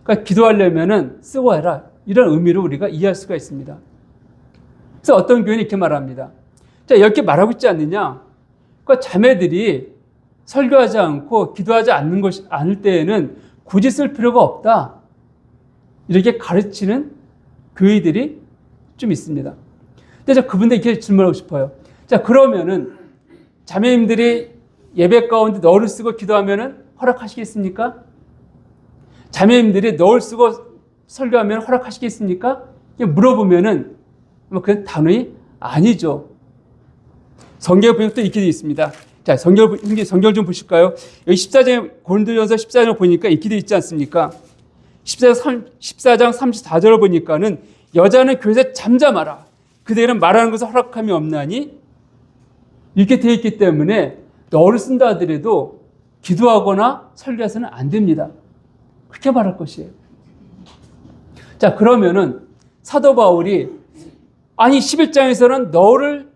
그러니까 기도하려면은 쓰고 해라. 이런 의미로 우리가 이해할 수가 있습니다. 그래서 어떤 교회는 이렇게 말합니다. 자, 이렇게 말하고 있지 않느냐? 그러니까 자매들이 설교하지 않고 기도하지 않을 때에는 굳이 쓸 필요가 없다. 이렇게 가르치는 교회들이 좀 있습니다. 근데 저 그분들에게 이렇게 질문하고 싶어요. 자, 그러면은 자매님들이 예배 가운데 너를 쓰고 기도하면은 허락하시겠습니까? 자매님들이 너를 쓰고 설교하면 허락하시겠습니까? 물어보면은 그건 단호히 아니죠. 성경에 보면 또 이렇게 되어 있습니다. 자, 성경 좀 보실까요? 여기 14장, 고린도전서 14장 보니까 이렇게 되어 있지 않습니까? 14장 34절을 보니까는 여자는 교회에서 잠잠하라. 그들은 말하는 것을 허락함이 없나니 이렇게 되어 있기 때문에 너를 쓴다 하더라도 기도하거나 설교해서는 안 됩니다. 그렇게 말할 것이에요. 자, 그러면은 사도 바울이 아니 11장에서는 너를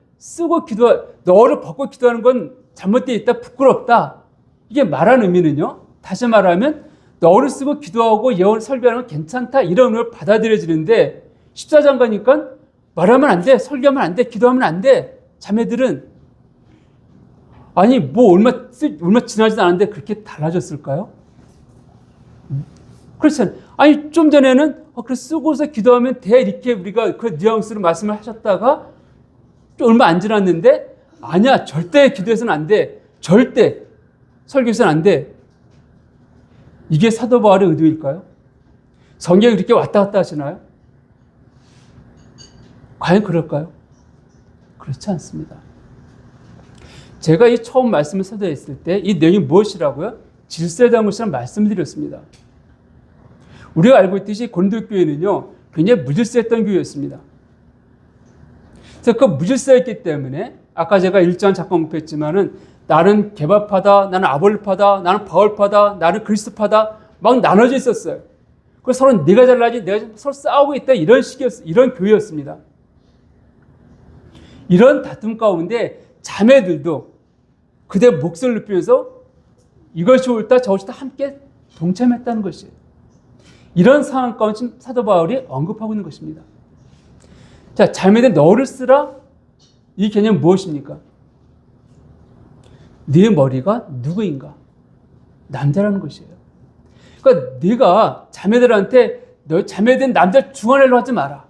벗고 기도하는 건 잘못되어 있다, 부끄럽다. 이게 말하는 의미는요. 다시 말하면 너를 쓰고 기도하고 예언 설교하는 건 괜찮다 이런 의미로 받아들여지는데 14장 가니까 말하면 안 돼, 설교하면 안 돼, 기도하면 안 돼. 자매들은 아니 뭐 얼마 지나지도 않았는데 그렇게 달라졌을까요? 그렇잖아요. 아니 좀 전에는 그래 쓰고서 기도하면 돼 이렇게 우리가 그 뉘앙스로 말씀을 하셨다가 좀 얼마 안 지났는데 아니야 절대 기도해서는 안 돼. 절대 설교해서는 안 돼. 이게 사도 바울의 의도일까요? 성경이 그렇게 왔다 갔다 하시나요? 과연 그럴까요? 그렇지 않습니다. 제가 이 처음 말씀을 설교했을 때 이 내용이 무엇이라고요? 질서에 대한 것이라는 말씀을 드렸습니다. 우리가 알고 있듯이 고린도 교회는요 굉장히 무질서했던 교회였습니다. 그래서 그 무질서했기 때문에 아까 제가 1장 잠깐 공표했지만은 나는 개바파다, 나는 아볼파다, 나는 바울파다, 나는 그리스도파다 막 나눠져 있었어요. 그래서 서로 네가 잘나지, 내가 서로 싸우고 있다 이런 교회였습니다. 이런 다툼 가운데 자매들도 그대 몫을 높이면서 이것이 옳다 저것이 옳다 함께 동참했다는 것이에요. 이런 상황 가운데 사도 바울이 언급하고 있는 것입니다. 자, 자매들 너를 쓰라 이 개념은 무엇입니까? 네 머리가 누구인가? 남자라는 것이에요. 그러니까 네가 자매들한테 너 자매들 남자 중간에로 하지 마라.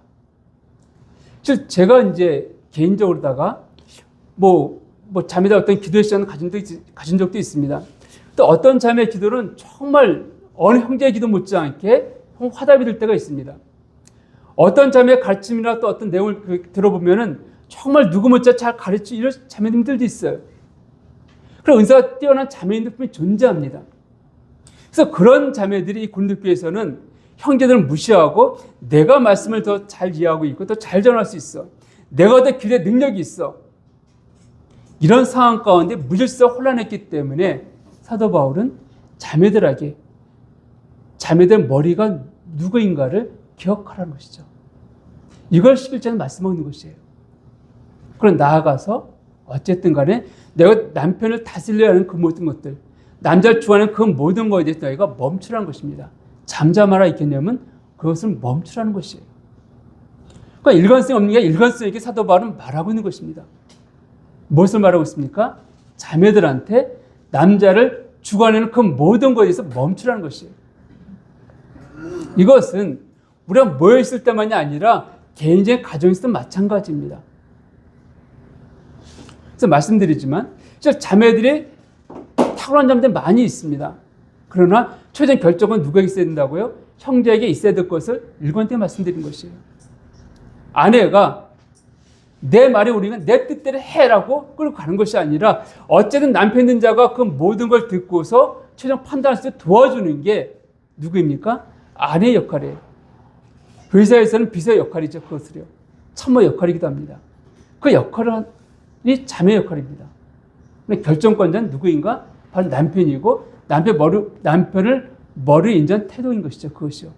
제가 이제 개인적으로다가 뭐 자매들 어떤 기도의 시간을 가진 적도 있습니다. 또 어떤 자매의 기도는 정말 어느 형제의 기도 못지않게 화답이 될 때가 있습니다. 어떤 자매의 가르침이나 또 어떤 내용을 들어보면은 정말 누구 못지않게 잘 가르치는 이런 자매님들도 있어요. 그런 은사가 뛰어난 자매님들 분이 존재합니다. 그래서 그런 자매들이 이 고린도교회에서는 형제들을 무시하고 내가 말씀을 더 잘 이해하고 있고 더 잘 전할 수 있어. 내가 더 기도의 능력이 있어. 이런 상황 가운데 무질서 혼란했기 때문에 사도 바울은 자매들에게 자매들 머리가 누구인가를 기억하라는 것이죠. 이걸 11장에 말씀하고 있는 것이에요. 그럼 나아가서 어쨌든 간에 내가 남편을 다스리려 하는 그 모든 것들, 남자를 좋아하는 그 모든 것에 대해서 너희가 멈추라는 것입니다. 잠잠하라 이 개념은 그것을 멈추라는 것이에요. 그러니까 일관성이 없는 게 일관성 있게 사도 바울은 말하고 있는 것입니다. 무엇을 말하고 있습니까? 자매들한테 남자를 주관하는 그 모든 것에 대해서 멈추라는 것이에요. 이것은 우리가 모여있을 때만이 아니라 개인적인 가정에서도 마찬가지입니다. 그래서 말씀드리지만 진짜 자매들이 탁월한 자매들 많이 있습니다. 그러나 최종 결정은 누구에게 있어야 된다고요? 형제에게 있어야 될 것을 일관되게 말씀드린 것이에요. 아내가 내 말이 옳으면 내 뜻대로 해라고 끌고 가는 것이 아니라 어쨌든 남편 있는 자가 그 모든 걸 듣고서 최종 판단할 수 있게 도와주는 게 누구입니까? 아내의 역할이에요. 회사에서는 비서의 역할이죠. 그것을요. 참모 역할이기도 합니다. 그 역할이 자매의 역할입니다. 근데 결정권자는 누구인가? 바로 남편이고 남편을 머리 인전 태도인 것이죠. 그것이요.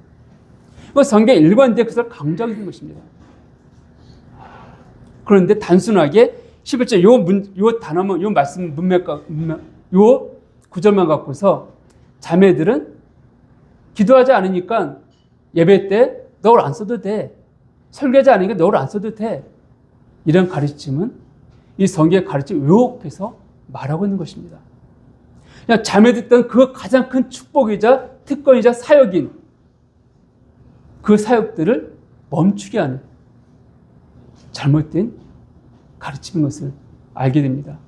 그 성경 일관되게 그것을 강조하고 있는 것입니다. 그런데 단순하게 11절 요 단어만 요 말씀 요 구절만 갖고서 자매들은 기도하지 않으니까 예배 때 너를 안 써도 돼. 설교하지 않으니까 너를 안 써도 돼. 이런 가르침은 이 성경의 가르침 왜곡해서 말하고 있는 것입니다. 그냥 자매들 있던 그 가장 큰 축복이자 특권이자 사역인 그 사역들을 멈추게 하는 잘못된 가르침인 것을 알게 됩니다.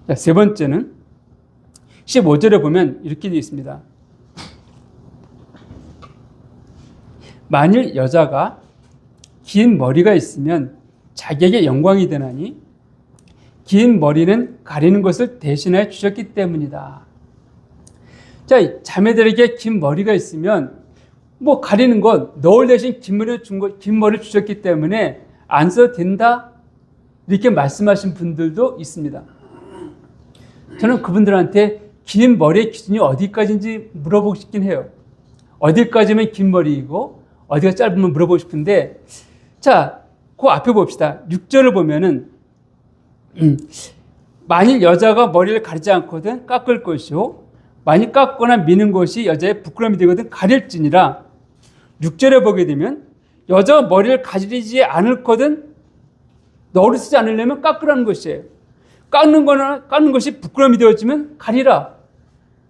자, 세 번째는 15절에 보면 이렇게 되어 있습니다. 만일 여자가 긴 머리가 있으면 자기에게 영광이 되나니 긴 머리는 가리는 것을 대신하여 주셨기 때문이다. 자, 자매들에게 긴 머리가 있으면 뭐 가리는 건 너울 대신 긴 머리를 주셨기 때문에 안 써도 된다 이렇게 말씀하신 분들도 있습니다. 저는 그분들한테 긴 머리의 기준이 어디까지인지 물어보고 싶긴 해요. 어디까지면 긴 머리이고 어디가 짧으면 물어보고 싶은데, 자, 그 앞에 봅시다. 6절을 보면은 만일 여자가 머리를 가리지 않거든 깎을 것이요 만일 깎거나 미는 것이 여자의 부끄러움이 되거든 가릴지니라. 6절에 보게 되면 여자가 머리를 가리지 않을거든 너를 쓰지 않으려면 깎으라는 것이에요. 깎는 것이 부끄러움이 되어지면 가리라.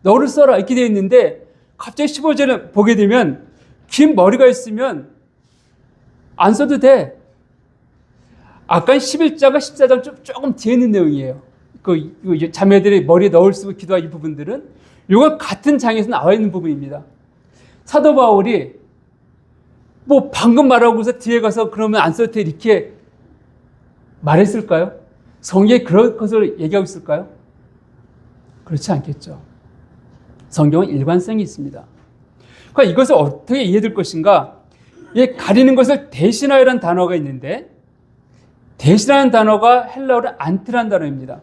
너를 써라. 이렇게 되어 있는데 갑자기 15절에 보게 되면 긴 머리가 있으면 안 써도 돼. 아까 11장과 14장 조금 뒤에 있는 내용이에요. 그 자매들이 머리에 넣을 쓰고 기도할 이 부분들은 이건 같은 장에서 나와 있는 부분입니다. 사도 바울이 뭐 방금 말하고서 뒤에 가서 그러면 안 써도 돼 이렇게 말했을까요? 성경에 그런 것을 얘기하고 있을까요? 그렇지 않겠죠. 성경은 일관성이 있습니다. 그러니까 이것을 어떻게 이해될 것인가? 이 가리는 것을 대신하여라는 단어가 있는데 대신하는 단어가 헬라어로 안티라는 단어입니다.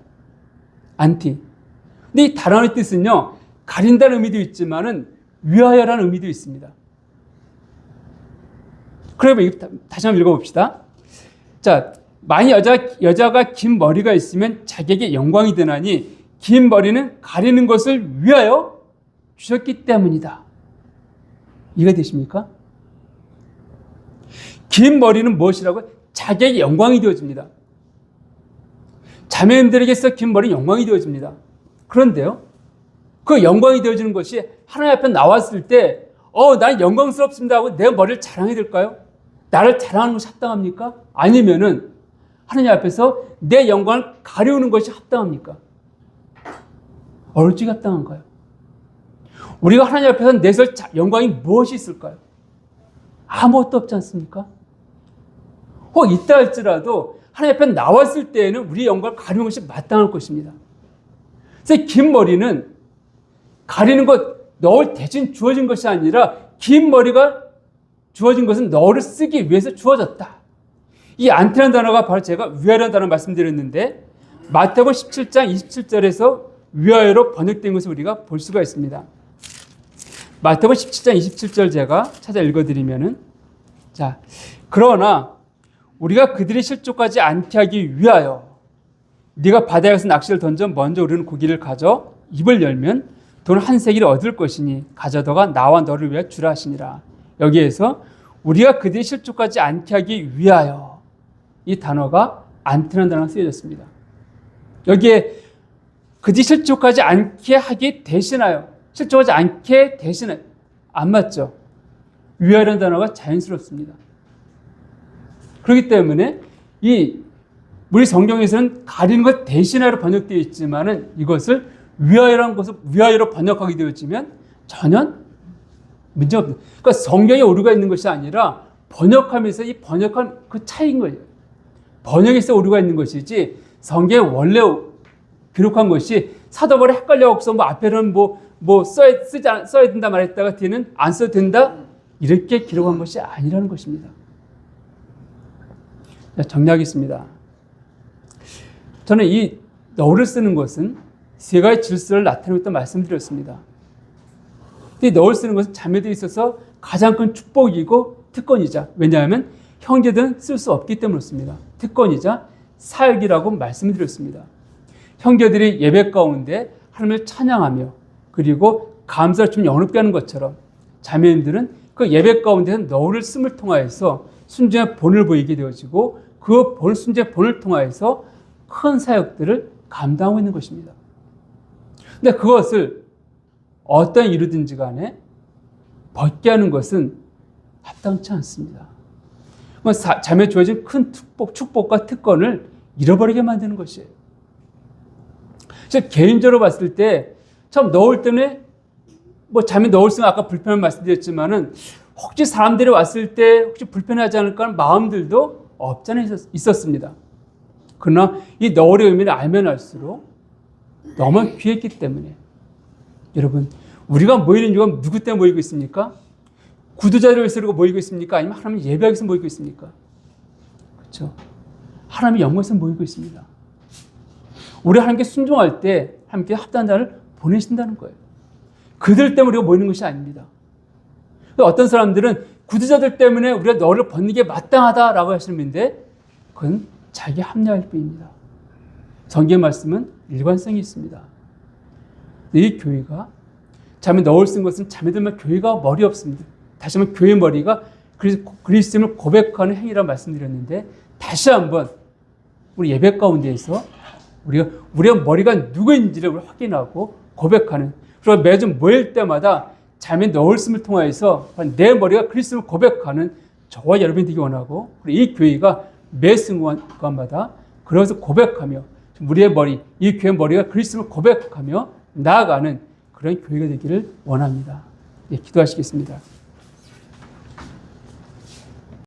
안티. 근데 이 단어의 뜻은요, 가린다는 의미도 있지만은 위하여라는 의미도 있습니다. 그러면 다시 한번 읽어봅시다. 자, 만약 여자가 긴 머리가 있으면 자기에게 영광이 되나니 긴 머리는 가리는 것을 위하여 주셨기 때문이다. 이해가 되십니까? 긴 머리는 무엇이라고? 자기에게 영광이 되어집니다. 자매님들에게서 긴 머리는 영광이 되어집니다. 그런데요, 그 영광이 되어지는 것이 하나님 앞에 나왔을 때 난 영광스럽습니다 하고 내 머리를 자랑해야 될까요? 나를 자랑하는 것이 합당합니까? 아니면은 하나님 앞에서 내 영광을 가려우는 것이 합당합니까? 어느 쪽이 합당한가요? 우리가 하나님 앞에서 내설 영광이 무엇이 있을까요? 아무것도 없지 않습니까? 혹 있다 할지라도 하나님 앞에 나왔을 때에는 우리의 영광을 가리는 것이 마땅할 것입니다. 그래서 긴 머리는 가리는 것, 너를 대신 주어진 것이 아니라 긴 머리가 주어진 것은 너를 쓰기 위해서 주어졌다. 이 안티라는 단어가 바로 제가 위하여라는 단어 말씀드렸는데 마태복음 17장 27절에서 위하여로 번역된 것을 우리가 볼 수가 있습니다. 마태복음 17장 27절 제가 찾아 읽어드리면은, 자, 그러나 우리가 그들이 실족하지 않게 하기 위하여 네가 바다에서 낚시를 던져 먼저 우리는 고기를 가져 입을 열면 돈 한 세기를 얻을 것이니 가져다가 나와 너를 위하여 주라 하시니라. 여기에서 우리가 그들이 실족하지 않게 하기 위하여 이 단어가 안티라는 단어가 쓰여졌습니다. 여기에 그들이 실족하지 않게 하기 대신하여, 실족하지 않게 대신하여, 안 맞죠? 위하여라는 단어가 자연스럽습니다. 그렇기 때문에 우리 성경에서는 가리는 것 대신하여로 번역되어 있지만은 이것을 위하여라는 것을 위하여로 번역하게 되어지면 전혀 문제가 없습니다. 그러니까 성경에 오류가 있는 것이 아니라 번역하면서 이 번역한 그 차이인 거예요. 번역에서 오류가 있는 것이지 성경에 원래 기록한 것이 사도 바울이 헷갈려서 앞에는 써야 된다 말했다가 뒤에는 안 써도 된다 이렇게 기록한 것이 아니라는 것입니다. 정리하겠습니다. 저는 이 너를 쓰는 것은 세 가지 질서를 나타내고 있다고 말씀드렸습니다. 이 너를 쓰는 것은 자매들이 있어서 가장 큰 축복이고 특권이자, 왜냐하면 형제들은 쓸 수 없기 때문에 그렇습니다. 특권이자 사역이라고 말씀드렸습니다. 형제들이 예배 가운데 하나님을 찬양하며 그리고 감사를 좀 영롭게 하는 것처럼 자매님들은 그 예배 가운데서 너를 씀을 통하여서 순종의 본을 보이게 되어지고 그 순종의 본을 통하여서 큰 사역들을 감당하고 있는 것입니다. 근데 그것을 어떤 이유든지 간에 벗게 하는 것은 합당치 않습니다. 자매에 주어진 큰 축복과 특권을 잃어버리게 만드는 것이에요. 개인적으로 봤을 때 참 넣을 때는 자매 넣을 수는 아까 불편한 말씀드렸지만은 혹시 사람들이 왔을 때 혹시 불편하지 않을까 하는 마음들도 없지 않아 있었습니다. 그러나 이 너울의 의미를 알면 알수록 너무 귀했기 때문에 여러분, 우리가 모이는 이유가 누구 때문에 모이고 있습니까? 구두자리를 위해서 모이고 있습니까? 아니면 하나님 예배하기 위해서 모이고 있습니까? 그렇죠? 하나님의 영광에서 모이고 있습니다. 우리 하나님께 순종할 때 하나님께 합당한 자를 보내신다는 거예요. 그들 때문에 우리가 모이는 것이 아닙니다. 어떤 사람들은 구두자들 때문에 우리가 너를 벗는 게 마땅하다라고 하시는 분인데 그건 자기 합리화일 뿐입니다. 성경 말씀은 일관성이 있습니다. 이 교회가 자매 너울 쓴 것은 자매들만 교회가 머리 없습니다. 다시 한번 교회 머리가 그리스도를 고백하는 행위라고 말씀드렸는데 다시 한번 우리 예배 가운데에서 우리가 머리가 누구인지를 확인하고 고백하는, 그리고 매주 모일 때마다 자매 너울씀을 통하여서 내 머리가 그리스도를 고백하는 저와 여러분이 되기 원하고, 그리고 이 교회가 매 순간마다 그래서 고백하며 우리의 머리, 이 교회 머리가 그리스도를 고백하며 나아가는 그런 교회가 되기를 원합니다. 네, 기도하시겠습니다.